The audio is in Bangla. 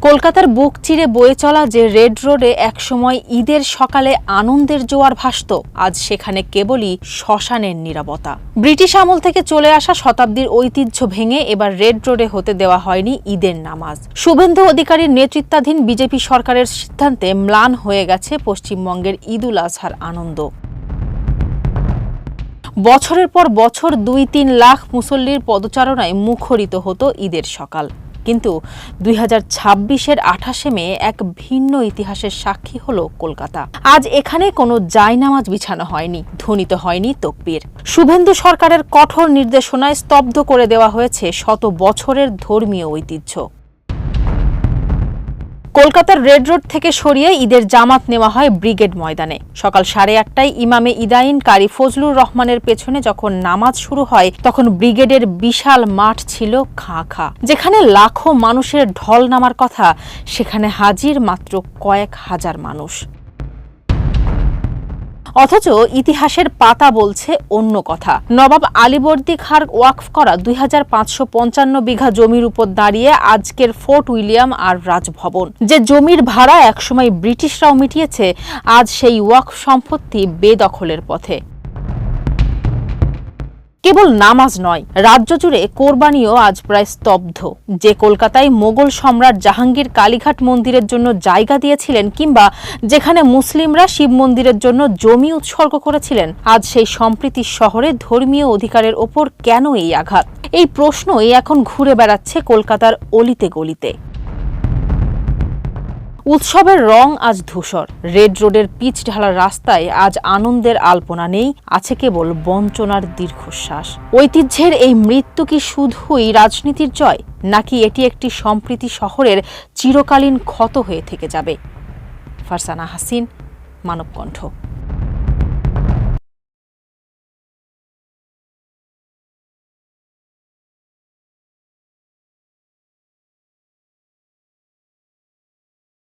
কলকাতার বুক চিরে বয়ে চলা যে রেড রোডে একসময় ঈদের সকালে আনন্দের জোয়ার ভাসত, আজ সেখানে কেবলই শ্মশানের নীরবতা। ব্রিটিশ আমল থেকে চলে আসা শতাব্দীর ঐতিহ্য ভেঙে এবার রেড রোডে হতে দেওয়া হয়নি ঈদের নামাজ। শুভেন্দু অধিকারীর নেতৃত্বাধীন বিজেপি সরকারের সিদ্ধান্তে ম্লান হয়ে গেছে পশ্চিমবঙ্গের ঈদুল আজহার আনন্দ। বছরের পর বছর ২-৩ লাখ মুসল্লির পদচারণায় মুখরিত হতো ঈদের সকাল, কিন্তু ২০২৬-এর ২৮শে মে এক ভিন্ন ইতিহাসের সাক্ষী হলো কলকাতা। আজ এখানে কোনো জায়নামাজ বিছানো হয়নি, ধ্বনিত হয়নি তকবীর। শুভেন্দু সরকারের কঠোর নির্দেশনায় স্তব্ধ করে দেওয়া হয়েছে শত বছরের ধর্মীয় ঐতিহ্য। কলকাতার রেড রোড থেকে সরিয়ে ঈদের জামাত নেওয়া হয় ব্রিগেড ময়দানে। সকাল 8:30টায় ইমামে ইদাইন কারি ফজলুর রহমানের পেছনে যখন নামাজ শুরু হয়, তখন ব্রিগেডের বিশাল মাঠ ছিল খাঁ খাঁ। যেখানে লাখো মানুষের ঢল নামার কথা, সেখানে হাজির মাত্র কয়েক হাজার মানুষ। অথচ ইতিহাসের পাতা বলছে অন্য কথা। নবাব আলীবর্দী খাঁর ওয়াকফ করা 2555 বিঘা জমির উপর দাঁড়িয়ে আজকের ফোর্ট উইলিয়াম আর রাজভবন। যে জমির ভাড়া একসময় ব্রিটিশরাও মিটিয়েছে, আজ সেই ওয়াকফ সম্পত্তি বেদখলের পথে। কেবল নামাজ নয়, রাজ্য জুড়ে কোরবানিও আজ প্রায় স্তব্ধ। যে কলকাতায় মোগল সম্রাট জাহাঙ্গীর কালীঘাট মন্দিরের জন্য জায়গা দিয়েছিলেন, কিংবা যেখানে মুসলিমরা শিব মন্দিরের জন্য জমি উৎসর্গ করেছিলেন, আজ সেই সম্প্রীতির শহরে ধর্মীয় অধিকারের ওপর কেন এই আঘাত? এই প্রশ্নই এখন ঘুরে বেড়াচ্ছে কলকাতার অলিতে গলিতে। উৎসবের রং আজ ধূসর। রেড রোডের পিচ ঢালা রাস্তায় আজ আনন্দের আলপনা নেই, আছে কেবল বঞ্চনার দীর্ঘশ্বাস। ঐতিহ্যের এই মৃত্যু কি শুধুই রাজনীতির জয়, নাকি এটি একটি সম্প্রীতি শহরের চিরকালীন ক্ষত হয়ে থেকে যাবে? ফারসানা হাসিন, মানবকণ্ঠ।